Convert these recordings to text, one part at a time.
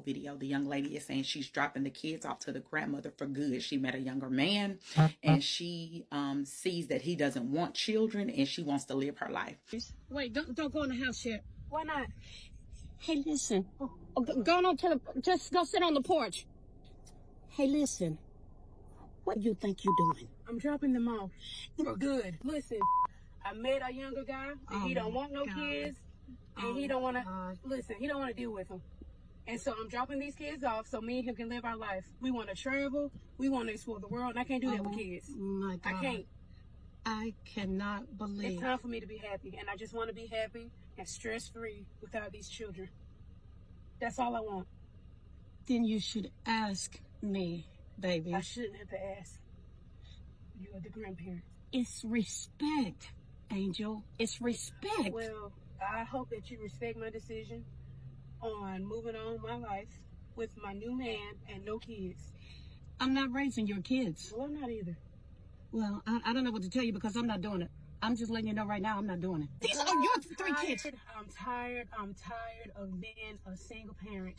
Video, the young lady is saying she's dropping the kids off to the grandmother for good. She met a younger man and she sees that he doesn't want children and she wants to live her life. Wait, don't go in the house yet. Why not? Hey, listen. Go on to just go sit on the porch. Hey, listen. What do you think you're doing? I'm dropping them off for good. Listen, I met a younger guy and he don't want no kids and he don't want to, listen, he don't want to deal with them. And so I'm dropping these kids off so me and him can live our life. We want to travel. We want to explore the world. And I can't do that with kids. My God. I can't. I cannot believe. It's time for me to be happy. And I just want to be happy and stress-free without these children. That's all I want. Then you should ask me, baby. I shouldn't have to ask. You are the grandparent. It's respect, Angel. It's respect. Well, I hope that you respect my decision on moving on my life with my new man and no kids. I'm not raising your kids. Well, I'm not either. Well, I don't know what to tell you because I'm not doing it. I'm just letting you know right now I'm not doing it. These are your three kids. I'm tired of being a single parent.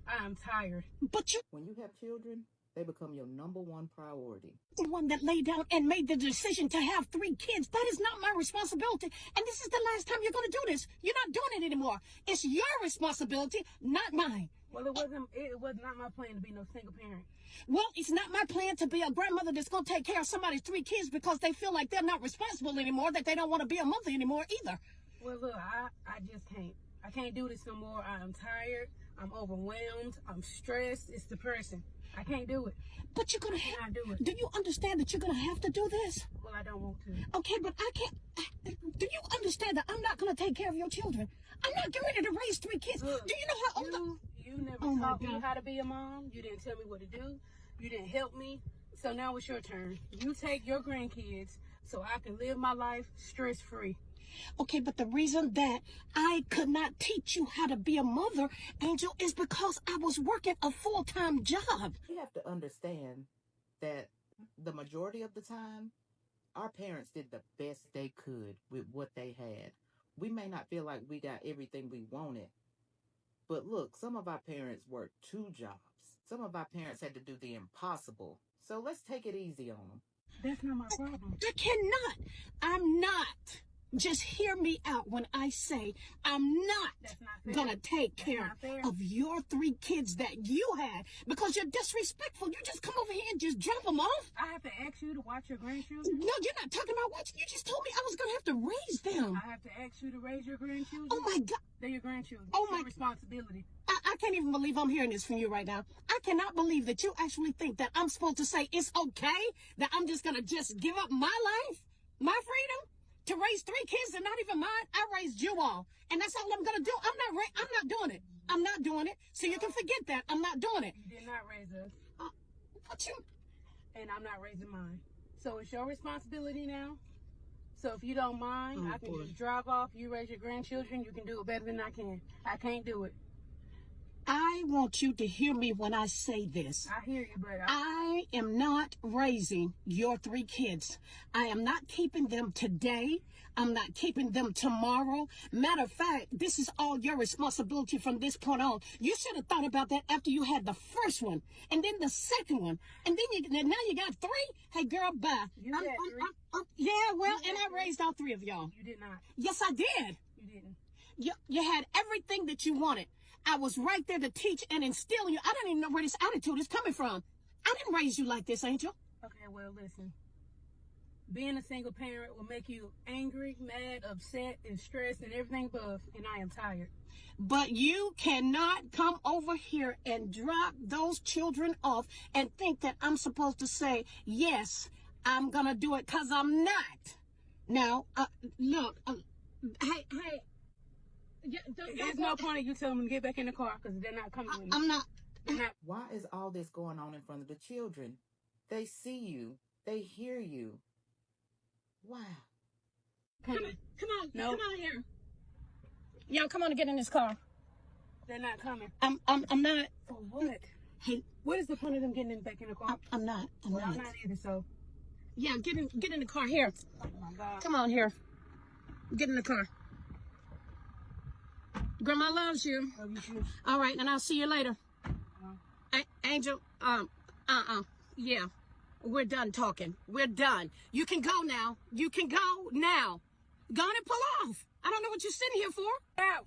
I'm tired. But you... When you have children, they become your number one priority. The one that laid down and made the decision to have 3 kids. That is not my responsibility. And this is the last time you're going to do this. You're not doing it anymore. It's your responsibility, not mine. Well, it was not my plan to be no single parent. Well, it's not my plan to be a grandmother that's going to take care of somebody's 3 kids because they feel like they're not responsible anymore, that they don't want to be a mother anymore either. Well, look, I just can't. I can't do this no more. I'm tired. I'm overwhelmed. I'm stressed. It's depressing. I can't do it. But you're going to have to do it. Do you understand that you're going to have to do this? Well, I don't want to. Okay, but I can't. Do you understand that I'm not going to take care of your children? I'm not getting ready to raise 3 kids. Look, do you know how old you never taught me how to be a mom. You didn't tell me what to do. You didn't help me. So now it's your turn. You take your grandkids so I can live my life stress-free. Okay, but the reason that I could not teach you how to be a mother, Angel, is because I was working a full-time job. You have to understand that the majority of the time, our parents did the best they could with what they had. We may not feel like we got everything we wanted, but look, some of our parents worked 2 jobs. Some of our parents had to do the impossible. So let's take it easy on them. That's not my problem. I cannot. I'm not. Just hear me out when I say I'm not going to take care of your 3 kids that you had because you're disrespectful. You just come over here and just drop them off. I have to ask you to watch your grandchildren? No, you're not talking about watching. You just told me I was going to have to raise them. I have to ask you to raise your grandchildren? Oh, my God. They're your grandchildren. Oh, my responsibility. I can't even believe I'm hearing this from you right now. I cannot believe that you actually think that I'm supposed to say it's okay, that I'm just going to just give up my life, my freedom, to raise 3 kids and not even mine. I raised you all, and that's all I'm gonna do. I'm not doing it. I'm not doing it. So you can forget that. I'm not doing it. You did not raise us. What you? And I'm not raising mine. So it's your responsibility now. So if you don't mind, I can just drive off. You raise your grandchildren. You can do it better than I can. I can't do it. I want you to hear me when I say this. I hear you, but I am not raising your 3 kids. I am not keeping them today. I'm not keeping them tomorrow. Matter of fact, this is all your responsibility from this point on. You should have thought about that after you had the first one, and then the second one, and then now you got 3. Hey, girl, bye. You had 3. Yeah, well, and I raised all 3 of y'all. You did not. Yes, I did. You didn't. You had everything that you wanted. I was right there to teach and instill in you. I don't even know where this attitude is coming from. I didn't raise you like this, Angel. Okay, well, listen. Being a single parent will make you angry, mad, upset, and stressed, and everything above, and I am tired. But you cannot come over here and drop those children off and think that I'm supposed to say, yes, I'm going to do it, because I'm not. Now, look, hey. Yeah, there's no point in you telling them to get back in the car because they're not coming with me. I'm not. Why is all this going on in front of the children? They see you. They hear you. Wow. Come on here. Y'all, come on and get in this car. They're not coming. I'm not. For what? Hey, what is the point of them getting back in the car? I'm not. I'm not either. So. Yeah, get in the car here. Oh my God. Come on here. Get in the car. Grandma loves you. Love you too. All right, and I'll see you later. Angel, yeah, we're done talking. We're done. You can go now. You can go now. Go on and pull off. I don't know what you're sitting here for. Out.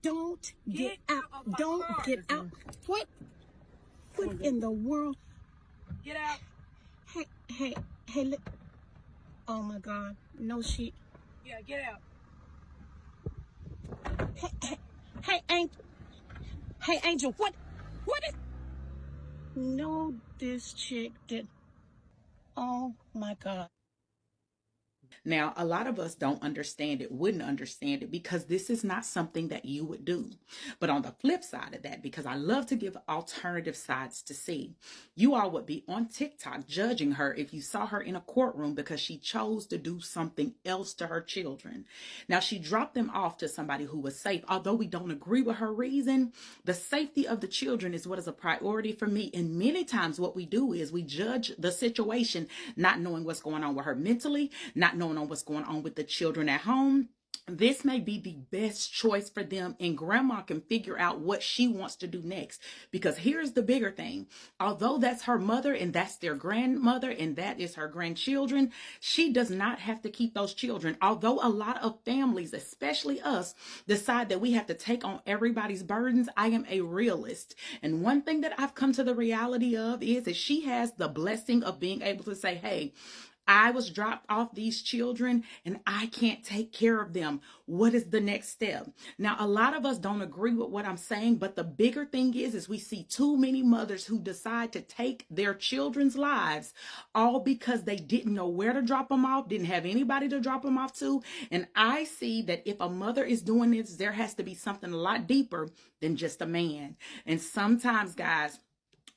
Don't get out. out of my Don't car. get out. What in the world? Get out. Hey, oh my God. No shit. Yeah, get out. Hey, Angel, what is? No, this chick did. Oh my God. Now, a lot of us don't understand it, wouldn't understand it, because this is not something that you would do. But on the flip side of that, because I love to give alternative sides to see, you all would be on TikTok judging her if you saw her in a courtroom because she chose to do something else to her children. Now, she dropped them off to somebody who was safe. Although we don't agree with her reason, the safety of the children is what is a priority for me. And many times what we do is we judge the situation, not knowing what's going on with her mentally, not knowing on what's going on with the children at home. This may be the best choice for them, and grandma can figure out what she wants to do next. Because here's the bigger thing. Although that's her mother and that's their grandmother and that is her grandchildren, she does not have to keep those children. Although a lot of families, especially us, decide that we have to take on everybody's burdens, I am a realist. And one thing that I've come to the reality of is that she has the blessing of being able to say, hey, I was dropped off these children and I can't take care of them. What is the next step? Now, a lot of us don't agree with what I'm saying, but the bigger thing is we see too many mothers who decide to take their children's lives all because they didn't know where to drop them off, didn't have anybody to drop them off to. And I see that if a mother is doing this, there has to be something a lot deeper than just a man. And sometimes, guys,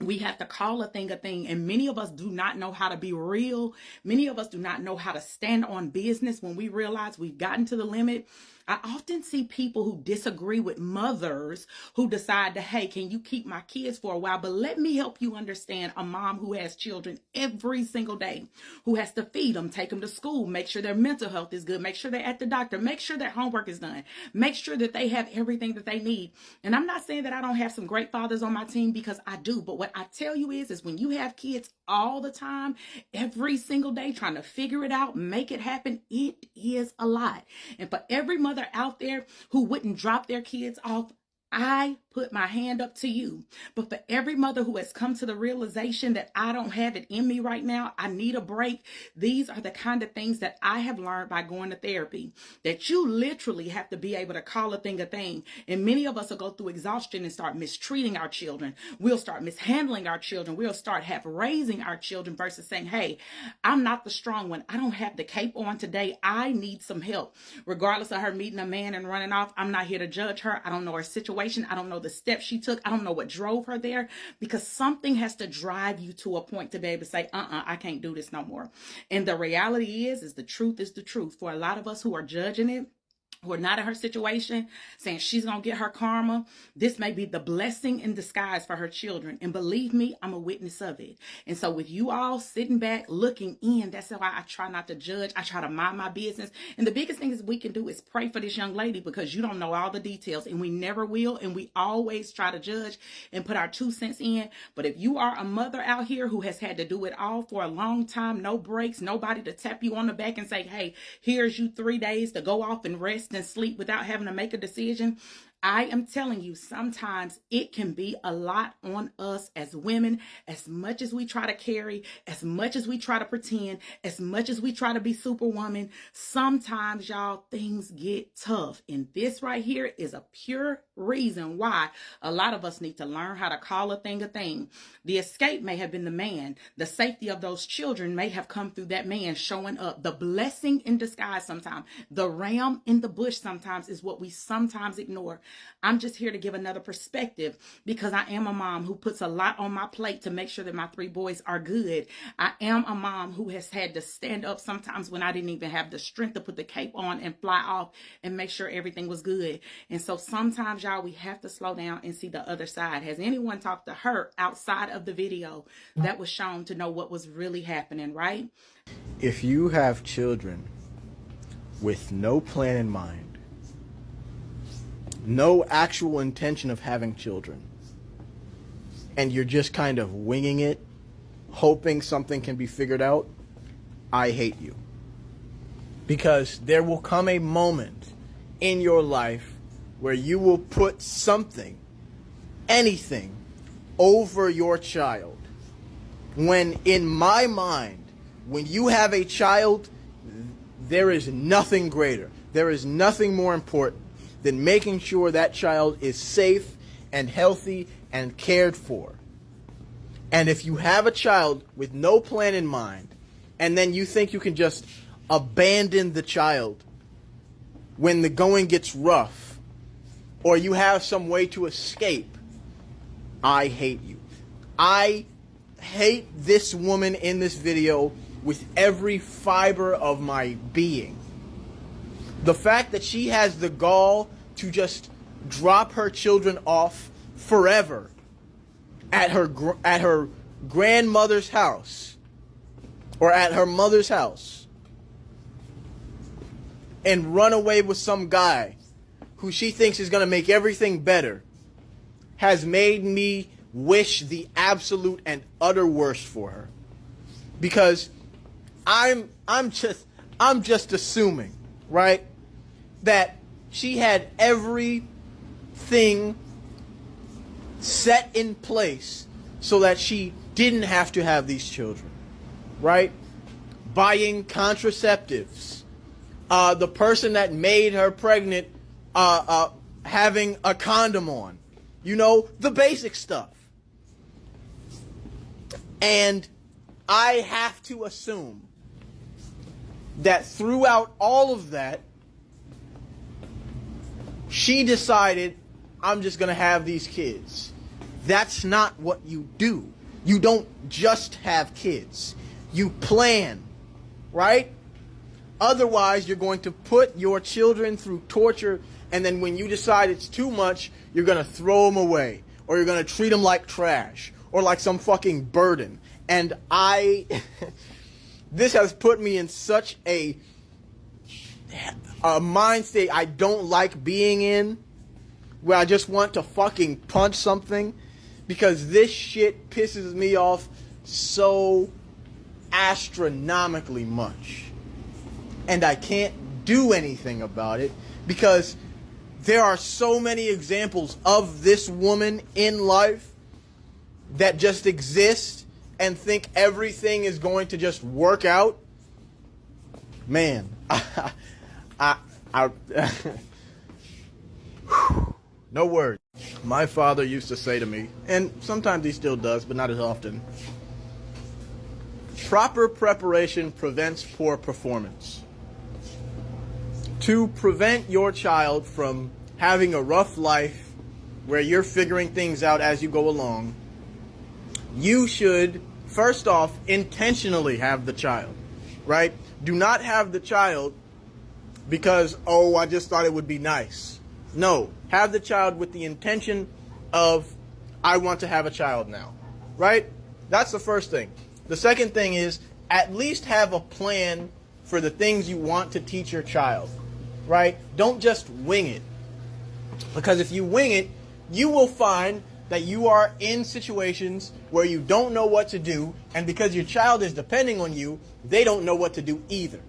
we have to call a thing, and many of us do not know how to be real. Many of us do not know how to stand on business when we realize we've gotten to the limit. I often see people who disagree with mothers who decide to, hey, can you keep my kids for a while? But let me help you understand a mom who has children every single day, who has to feed them, take them to school, make sure their mental health is good, make sure they're at the doctor, make sure their homework is done, make sure that they have everything that they need. And I'm not saying that I don't have some great fathers on my team, because I do. But what I tell you is when you have kids all the time, every single day, trying to figure it out, make it happen, it is a lot. And for every mother out there who wouldn't drop their kids off, I put my hand up to you. But for every mother who has come to the realization that I don't have it in me right now, I need a break, these are the kind of things that I have learned by going to therapy, that you literally have to be able to call a thing. And many of us will go through exhaustion and start mistreating our children. We'll start mishandling our children. We'll start half raising our children versus saying, hey, I'm not the strong one. I don't have the cape on today. I need some help. Regardless of her meeting a man and running off, I'm not here to judge her. I don't know her situation. I don't know the steps she took. I don't know what drove her there, because something has to drive you to a point to be able to say, I can't do this no more. And the reality is the truth is the truth. For a lot of us who are judging it, who are not in her situation, saying she's going to get her karma, this may be the blessing in disguise for her children. And believe me, I'm a witness of it. And so with you all sitting back, looking in, that's why I try not to judge. I try to mind my business. And the biggest thing is we can do is pray for this young lady, because you don't know all the details, and we never will. And we always try to judge and put our 2 cents in. But if you are a mother out here who has had to do it all for a long time, no breaks, nobody to tap you on the back and say, hey, here's you 3 days to go off and rest and sleep without having to make a decision, I am telling you, sometimes it can be a lot on us as women. As much as we try to carry, as much as we try to pretend, as much as we try to be superwoman, sometimes, y'all, things get tough. And this right here is a pure reason why a lot of us need to learn how to call a thing. The escape may have been the man. The safety of those children may have come through that man showing up. The blessing in disguise sometimes, the ram in the bush sometimes, is what we sometimes ignore. I'm just here to give another perspective, because I am a mom who puts a lot on my plate to make sure that my 3 boys are good. I am a mom who has had to stand up sometimes when I didn't even have the strength to put the cape on and fly off and make sure everything was good. And so sometimes, y'all, we have to slow down and see the other side. Has anyone talked to her outside of the video that was shown to know what was really happening, right? If you have children with no plan in mind, no actual intention of having children, and you're just kind of winging it, hoping something can be figured out, I hate you. Because there will come a moment in your life where you will put something, anything, over your child. When in my mind, when you have a child, there is nothing greater. There is nothing more important than making sure that child is safe and healthy and cared for. And if you have a child with no plan in mind, and then you think you can just abandon the child when the going gets rough, or you have some way to escape, I hate you. I hate this woman in this video with every fiber of my being. The fact that she has the gall to just drop her children off forever at her grandmother's house or at her mother's house and run away with some guy who she thinks is going to make everything better has made me wish the absolute and utter worst for her. Because I'm just assuming, right, that she had everything set in place so that she didn't have to have these children, right? Buying contraceptives, the person that made her pregnant having a condom on, you know, the basic stuff. And I have to assume that throughout all of that, she decided, I'm just going to have these kids. That's not what you do. You don't just have kids. You plan, right? Otherwise, you're going to put your children through torture, and then when you decide it's too much, you're going to throw them away, or you're going to treat them like trash, or like some fucking burden. And this has put me in such a mind state I don't like being in, where I just want to fucking punch something, because this shit pisses me off so astronomically much. And I can't do anything about it, because there are so many examples of this woman in life that just exist and think everything is going to just work out. Man, no words. My father used to say to me, and sometimes he still does, but not as often, proper preparation prevents poor performance. To prevent your child from having a rough life where you're figuring things out as you go along, you should, first off, intentionally have the child, right? Do not have the child because, oh, I just thought it would be nice. No, have the child with the intention of, I want to have a child now, right? That's the first thing. The second thing is, at least have a plan for the things you want to teach your child, right? Don't just wing it. Because if you wing it, you will find that you are in situations where you don't know what to do, and because your child is depending on you, they don't know what to do either.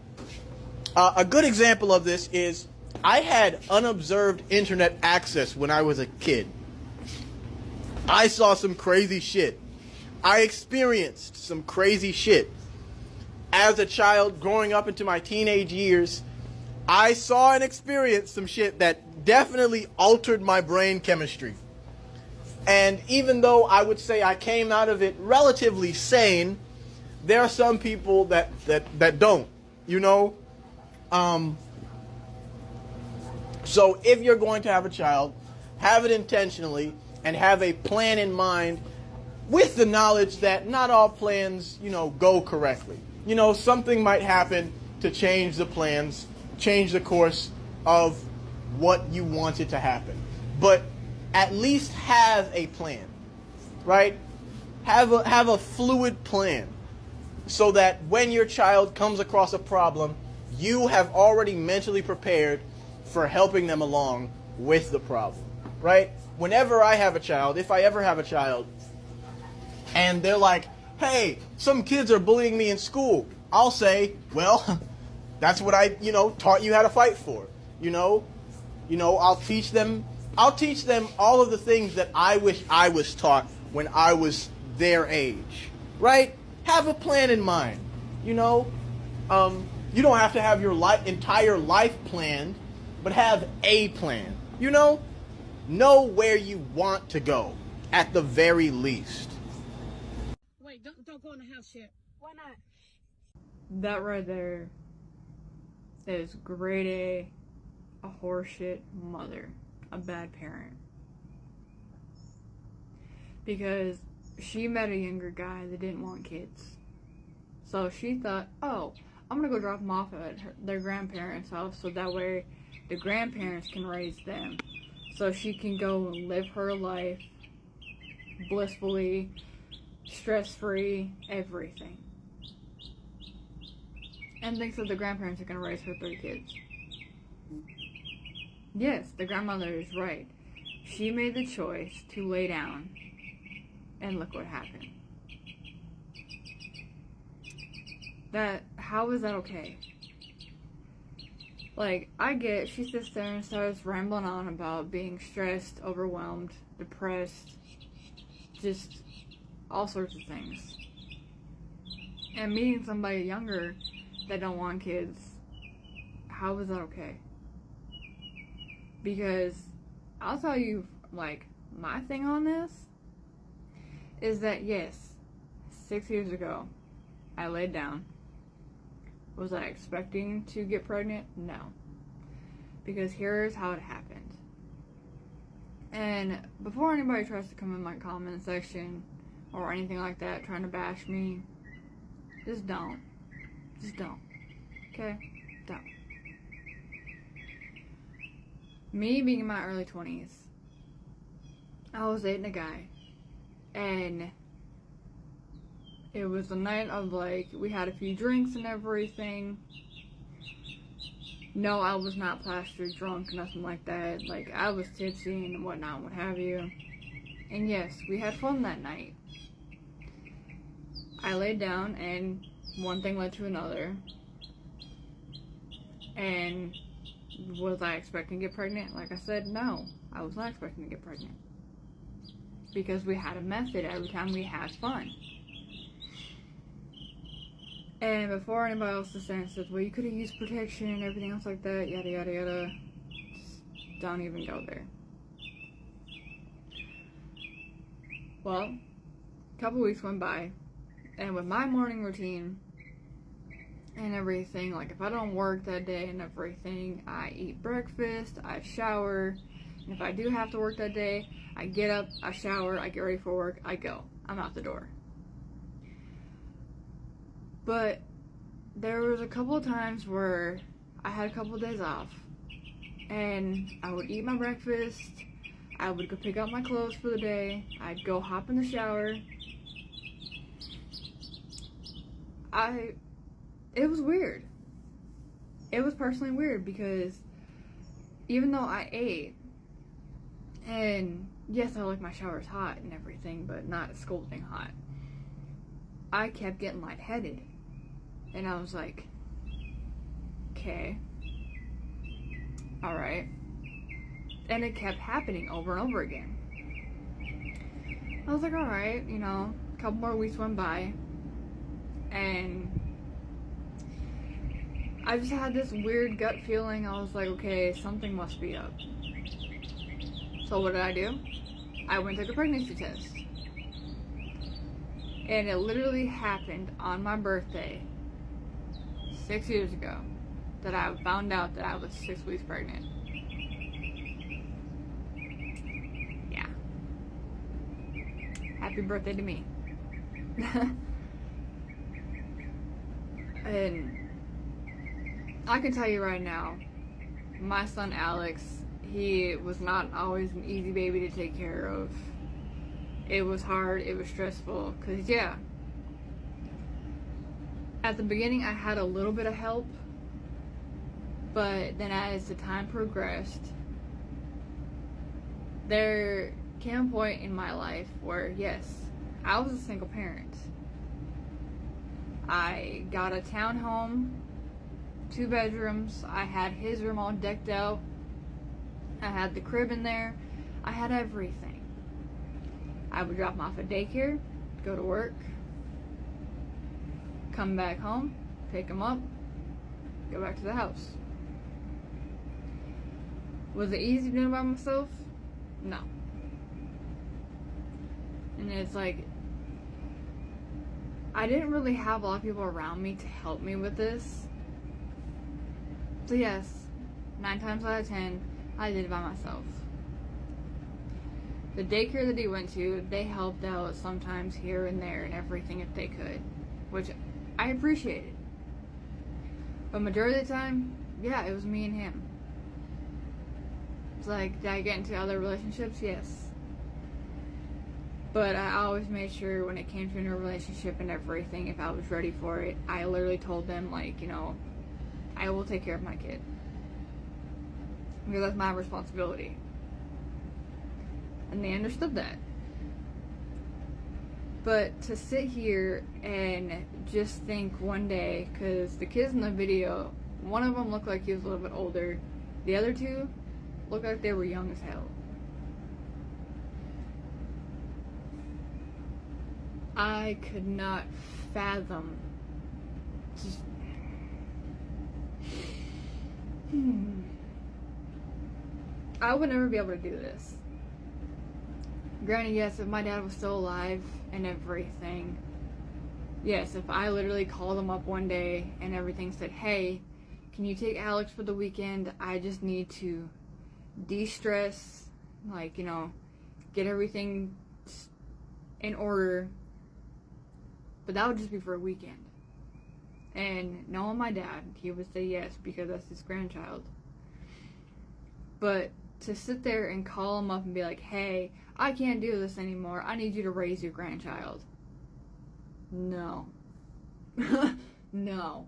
A good example of this is, I had unobserved internet access when I was a kid. I saw some crazy shit. I experienced some crazy shit. As a child growing up into my teenage years, I saw and experienced some shit that definitely altered my brain chemistry. And even though I would say I came out of it relatively sane, there are some people that don't, you know? So if you're going to have a child, have it intentionally and have a plan in mind with the knowledge that not all plans, you know, go correctly. You know, something might happen to change the plans, change the course of what you wanted to happen. But at least have a plan, right? Have a fluid plan so that when your child comes across a problem, you have already mentally prepared for helping them along with the problem, right? Whenever I have a child, if I ever have a child, and they're like, hey, some kids are bullying me in school, I'll say, well, that's what I, taught you how to fight for. I'll teach them all of the things that I wish I was taught when I was their age. Right? Have a plan in mind. You don't have to have your entire life planned, but have a plan. Know where you want to go at the very least. Wait, don't go in the house yet. Why not? That right there is grade a horseshit mother, a bad parent. Because she met a younger guy that didn't want kids. So she thought, oh, I'm gonna go drop them off at their grandparents' house so that way the grandparents can raise them. So she can go and live her life blissfully, stress-free, everything. And thinks that the grandparents are gonna raise her 3 kids. Yes, the grandmother is right. She made the choice to lay down, and look what happened. How is that okay? Like, I get, she sits there and starts rambling on about being stressed, overwhelmed, depressed, just all sorts of things. And meeting somebody younger that don't want kids, how is that okay? Because I'll tell you, like, my thing on this is that, yes, 6 years ago, I laid down. Was I expecting to get pregnant? No. Because here's how it happened. And before anybody tries to come in my comment section or anything like that, trying to bash me, just don't. Just don't. Okay? Don't. Me being in my early 20s, I was dating a guy, and it was a night of, like, we had a few drinks and everything. No, I was not plastered drunk, nothing like that. Like, I was tipsy and whatnot, what have you. And yes, we had fun that night. I laid down, and one thing led to another. And was I expecting to get pregnant? Like I said, no. I was not expecting to get pregnant. Because we had a method every time we had fun. And before anybody else sits there and says, well, you could have used protection and everything else like that, yada yada yada, just don't even go there. Well, a couple weeks went by, and with my morning routine and everything, like if I don't work that day and everything, I eat breakfast, I shower, and if I do have to work that day, I get up, I shower, I get ready for work, I go. I'm out the door. But there was a couple of times where I had a couple of days off, and I would eat my breakfast, I would go pick up my clothes for the day, I'd go hop in the shower. It was weird. It was personally weird because even though I ate, and yes, I like my showers hot and everything, but not scalding hot, I kept getting lightheaded. And I was like, okay, alright. And it kept happening over and over again. I was like, alright, a couple more weeks went by, and I just had this weird gut feeling. I was like, okay, something must be up. So what did I do? I went and took a pregnancy test. And it literally happened on my birthday 6 years ago that I found out that I was 6 weeks pregnant. Yeah. Happy birthday to me. And I can tell you right now, my son Alex, he was not always an easy baby to take care of. It was hard, it was stressful, because yeah, at the beginning I had a little bit of help, but then as the time progressed, there came a point in my life where yes, I was a single parent. I got a townhome, 2 bedrooms. I had his room all decked out. I had the crib in there. I had everything. I would drop him off at daycare, go to work, come back home, pick him up, go back to the house. Was it easy doing it by myself? No. And it's like, I didn't really have a lot of people around me to help me with this. So yes, 9 times out of 10, I did it by myself. The daycare that he went to, they helped out sometimes here and there and everything if they could, which I appreciated. But majority of the time, yeah, it was me and him. It's like, did I get into other relationships? Yes. But I always made sure when it came to a new relationship and everything, if I was ready for it, I literally told them, like, you know, I will take care of my kid. Because that's my responsibility. And they understood that. But to sit here and just think one day, because the kids in the video, one of them looked like he was a little bit older. The other 2 looked like they were young as hell. I could not fathom just I would never be able to do this. Granted, yes, if my dad was still alive and everything, yes, if I literally called him up one day and everything said, hey, can you take Alex for the weekend? I just need to de-stress, like, you know, get everything in order. But that would just be for a weekend. And knowing my dad, he would say yes because that's his grandchild. But to sit there and call him up and be like, hey, I can't do this anymore. I need you to raise your grandchild. No. No.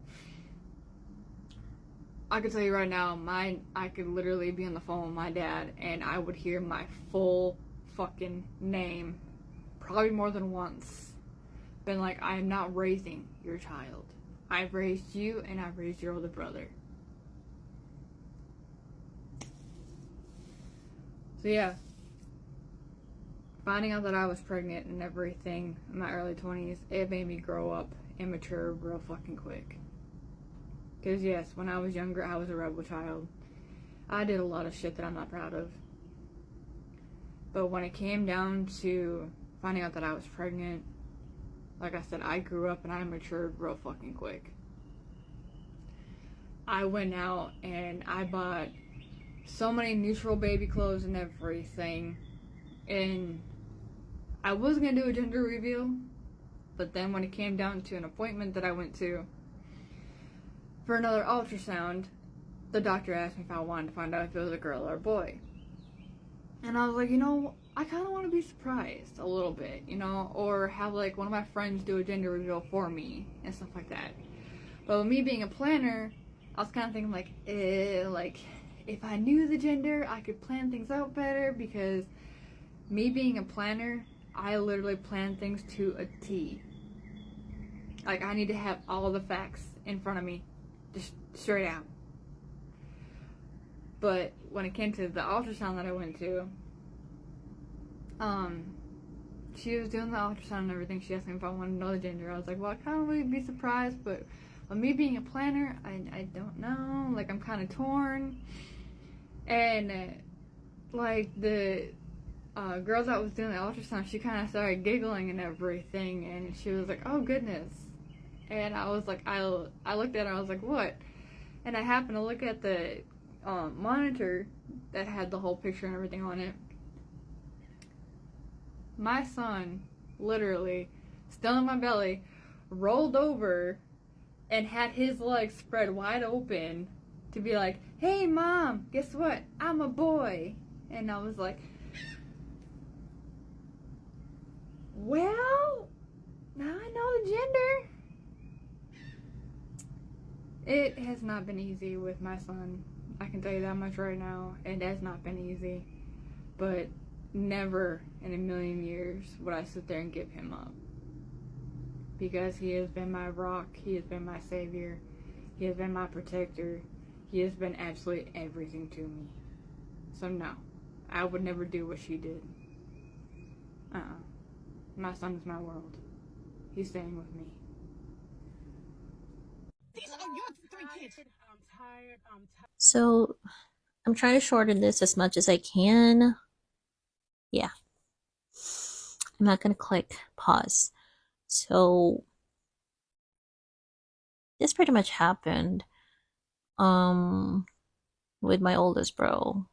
I can tell you right now, I could literally be on the phone with my dad and I would hear my full fucking name probably more than once. Been like, I am not raising your child. I've raised you and I've raised your older brother. So yeah, finding out that I was pregnant and everything in my early 20s, it made me grow up and mature real fucking quick. Because yes, when I was younger, I was a rebel child. I did a lot of shit that I'm not proud of. But when it came down to finding out that I was pregnant, like I said, I grew up and I matured real fucking quick. I went out and I bought so many neutral baby clothes and everything. And I was going to do a gender reveal. But then when it came down to an appointment that I went to for another ultrasound, the doctor asked me if I wanted to find out if it was a girl or a boy. And I was like, you know, I kind of want to be surprised a little bit, you know, or have like one of my friends do a gender reveal for me and stuff like that. But with me being a planner, I was kind of thinking like, if I knew the gender, I could plan things out better, because me being a planner, I literally plan things to a T. Like, I need to have all the facts in front of me, just straight out. But when it came to the ultrasound that I went to, she was doing the ultrasound and everything. She asked me if I wanted to know the gender. I was like, well, I kind of would be surprised, but with me being a planner, I don't know. Like, I'm kind of torn. And, like, the girl that was doing the ultrasound, she kind of started giggling and everything, and she was like, oh, goodness. And I was like, I looked at her, I was like, what? And I happened to look at the monitor that had the whole picture and everything on it. My son, literally, still in my belly, rolled over and had his legs spread wide open to be like, hey, Mom, guess what? I'm a boy. And I was like, well, now I know the gender. It has not been easy with my son. I can tell you that much right now. It has not been easy. But never in a million years would I sit there and give him up. Because he has been my rock, he has been my savior, he has been my protector, he has been absolutely everything to me. So no, I would never do what she did. My son is my world. He's staying with me. These are your three kids. I'm tired. So I'm trying to shorten this as much as I can. Yeah. I'm not going to click pause. So this pretty much happened with my oldest bro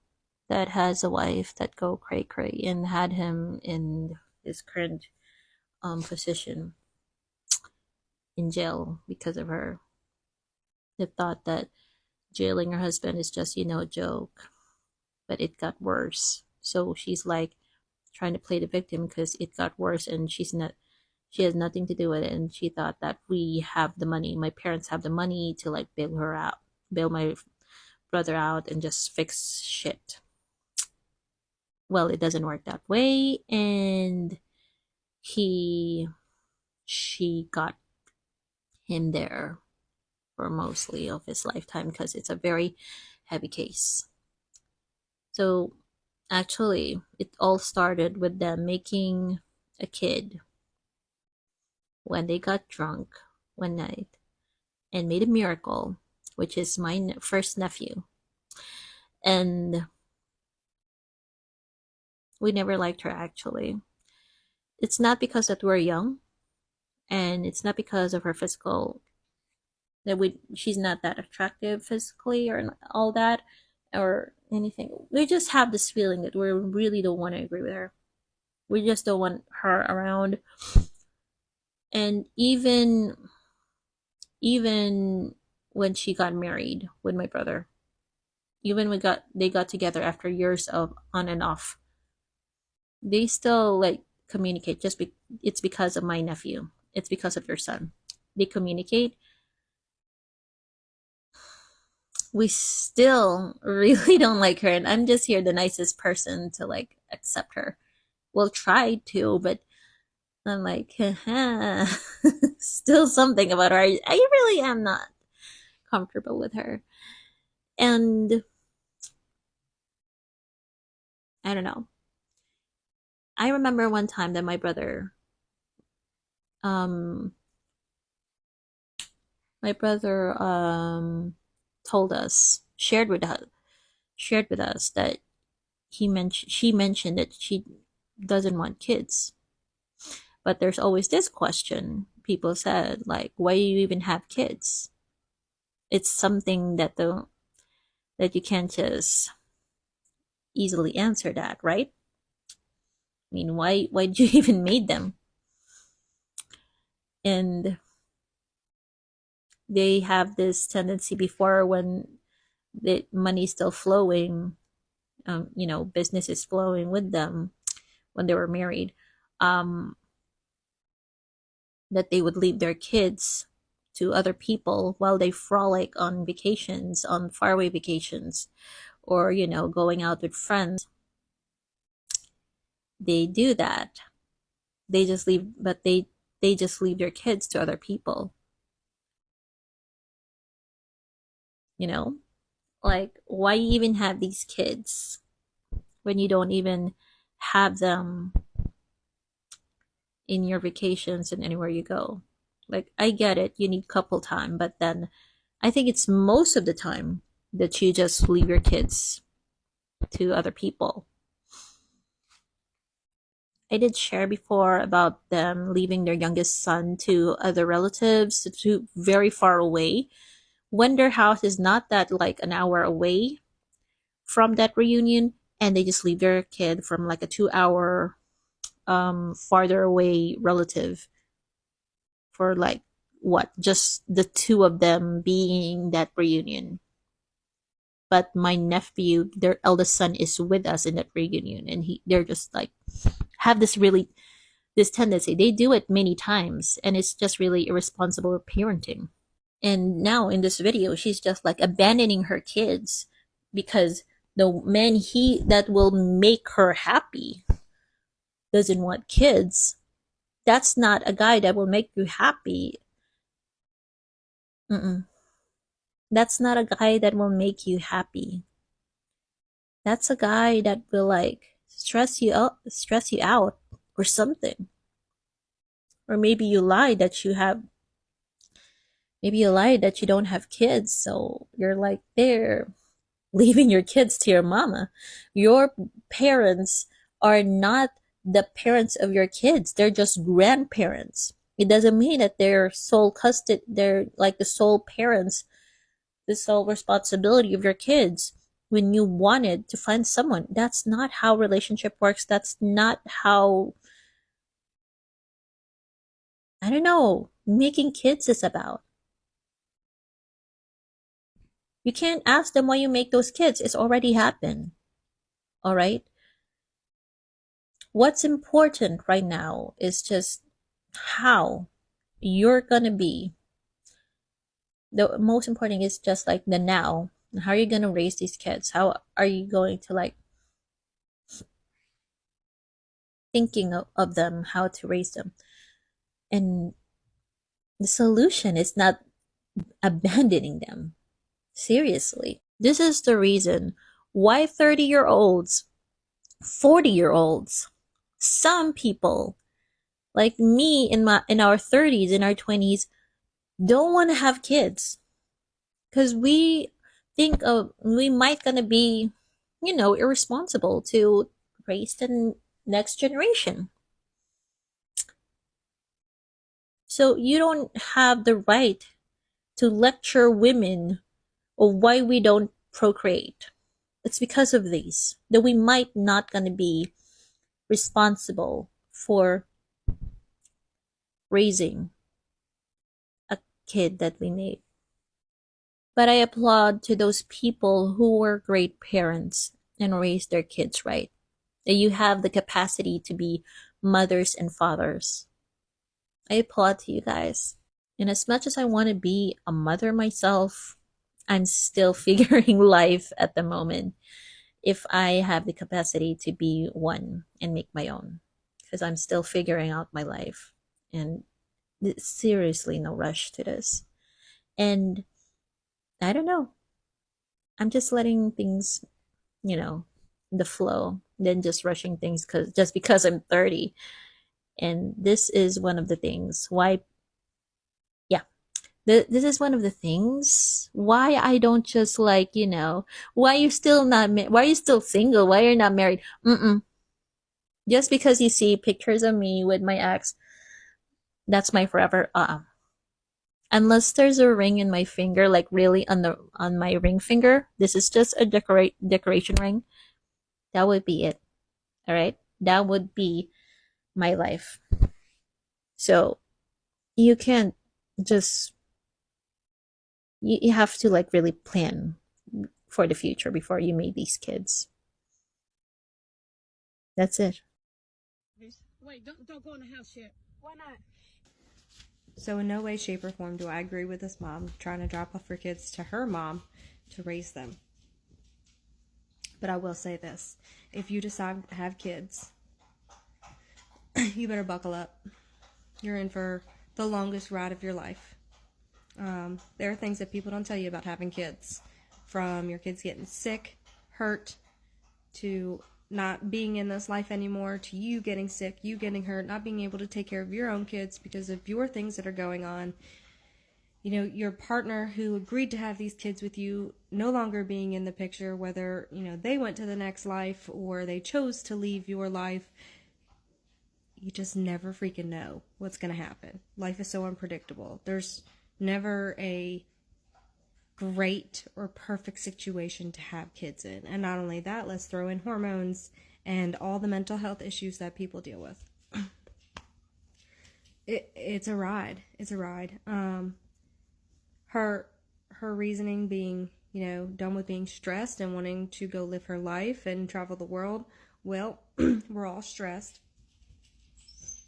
that has a wife that go cray cray and had him in his current position in jail because of her. They thought that jailing her husband is just, a joke, but it got worse. So she's like trying to play the victim because it got worse, and she has nothing to do with it. And she thought that we have the money, my parents have the money to like bail my brother out and just fix shit. Well, it doesn't work that way, and she got him there for mostly of his lifetime because it's a very heavy case. So actually, it all started with them making a kid when they got drunk one night and made a miracle, which is my first nephew. And we never liked her, actually. It's not because that we're young, and it's not because of her physical, she's not that attractive physically or all that or anything. We just have this feeling that we really don't want to agree with her. We just don't want her around. And even when she got married with my brother, even they got together after years of on and off, they still like communicate. It's because of my nephew. It's because of your son. They communicate. We still really don't like her, and I'm just here the nicest person to like accept her. Well, try to, but I'm like, still something about her. I really am not comfortable with her. And I don't know. I remember one time that my brother told us, shared with us that she mentioned that she doesn't want kids. But there's always this question people said, like, why do you even have kids? It's something that you can't just easily answer that, right? I mean, why did you even make them? And they have this tendency before, when the money is still flowing, business is flowing with them when they were married, that they would leave their kids to other people while they frolic on vacations, on faraway vacations, or, going out with friends. They do that. They just leave, but they just leave their kids to other people. Like, why even have these kids when you don't even have them in your vacations and anywhere you go? Like, I get it, you need couple time, but then I think it's most of the time that you just leave your kids to other people. I did share before about them leaving their youngest son to other relatives, to very far away, when their house is not that like an hour away from that reunion, and they just leave their kid from like a 2-hour farther away relative for like what, just the two of them being that reunion. But my nephew, their eldest son, is with us in that reunion, and they're just like have this tendency. They do it many times, and it's just really irresponsible parenting. And now in this video, she's just like abandoning her kids because the man that will make her happy doesn't want kids, that's not a guy that will make you happy. Mm-mm. That's not a guy that will make you happy. That's a guy that will like stress you out or something. Or maybe you lied that you have maybe you lied that you don't have kids, so you're like there leaving your kids to your mama. Your parents are not the parents of your kids. They're just grandparents. It doesn't mean that they're sole custody, they're like the sole parents, the sole responsibility of your kids. When you wanted to find someone, that's not how relationship works. That's not how, I don't know, making kids is about. You can't ask them why you make those kids. It's already happened. All right? What's important right now is just how you're going to be. The most important is just like the now. How are you going to raise these kids? How are you going to like thinking of them, how to raise them? And the solution is not abandoning them. Seriously. This is the reason why 30-year-olds, 40-year-olds, some people like me in our 30s, in our 20s, don't want to have kids because we think of we might gonna be, irresponsible to raise the next generation. So you don't have the right to lecture women of why we don't procreate. It's because of these that we might not gonna be responsible for raising a kid that we made. But I applaud to those people who were great parents and raised their kids right. That you have the capacity to be mothers and fathers. I applaud to you guys. And as much as I want to be a mother myself, I'm still figuring life at the moment if I have the capacity to be one and make my own. Because I'm still figuring out my life. And there's seriously no rush to this. And I don't know. I'm just letting things, the flow, than just rushing things because I'm 30. And this is one of the things why, yeah, this is one of the things why I don't just like, why you're still not, why are you still single? Why you're not married? Just because you see pictures of me with my ex, that's my forever. Unless there's a ring in my finger, like really on my ring finger, this is just a decoration ring. That would be it. All right, that would be my life. So you can't just you have to like really plan for the future before you make these kids. That's it. Wait, don't go in the house yet. Why not? So in no way, shape, or form do I agree with this mom trying to drop off her kids to her mom to raise them. But I will say this. If you decide to have kids, you better buckle up. You're in for the longest ride of your life. There are things that people don't tell you about having kids. From your kids getting sick, hurt, to not being in this life anymore, to you getting sick, you getting hurt, not being able to take care of your own kids because of your things that are going on. Your partner who agreed to have these kids with you no longer being in the picture, whether, they went to the next life or they chose to leave your life. You just never freaking know what's going to happen. Life is so unpredictable. There's never a great or perfect situation to have kids in. And not only that, let's throw in hormones and all the mental health issues that people deal with. It's a ride. It's a ride. Her reasoning being, done with being stressed and wanting to go live her life and travel the world. Well, we're all stressed.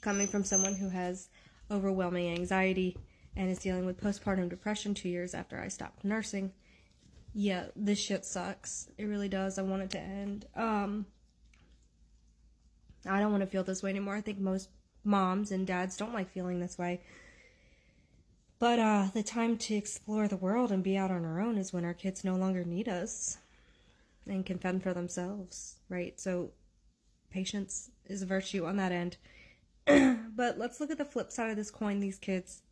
Coming from someone who has overwhelming anxiety and is dealing with postpartum depression 2 years after I stopped nursing. Yeah, this shit sucks. It really does. I want it to end. I don't want to feel this way anymore. I think most moms and dads don't like feeling this way. But the time to explore the world and be out on our own is when our kids no longer need us and can fend for themselves, right? So patience is a virtue on that end. But let's look at the flip side of this coin. These kids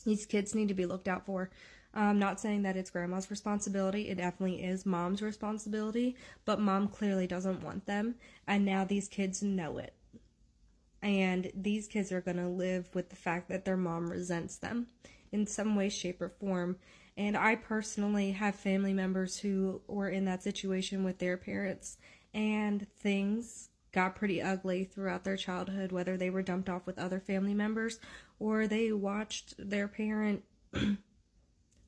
need to be looked out for. I'm not saying that it's grandma's responsibility. It definitely is mom's responsibility, but mom clearly doesn't want them, and now these kids know it. And these kids are going to live with the fact that their mom resents them in some way, shape, or form. And I personally have family members who were in that situation with their parents, and things got pretty ugly throughout their childhood, whether they were dumped off with other family members or they watched their parent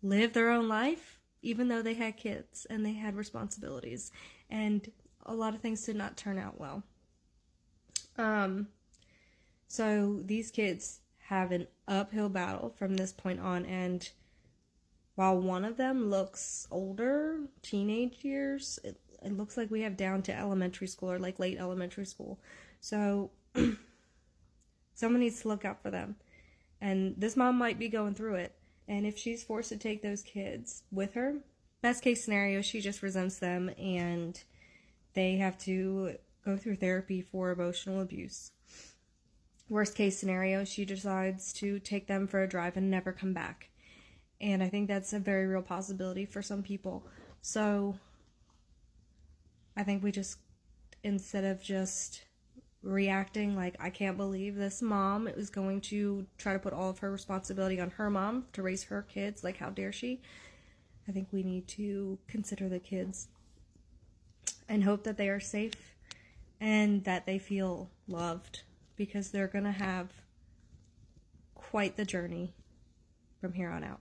live their own life, even though they had kids and they had responsibilities. And a lot of things did not turn out well. So these kids have an uphill battle from this point on, and while one of them looks older, teenage years, it looks like we have down to elementary school or like late elementary school. So someone needs to look out for them. And this mom might be going through it. And if she's forced to take those kids with her, best case scenario, she just resents them and they have to go through therapy for emotional abuse. Worst case scenario, she decides to take them for a drive and never come back. And I think that's a very real possibility for some people. So I think we just, instead of just reacting like, I can't believe this mom is going to try to put all of her responsibility on her mom to raise her kids, like how dare she, I think we need to consider the kids and hope that they are safe and that they feel loved, because they're going to have quite the journey from here on out.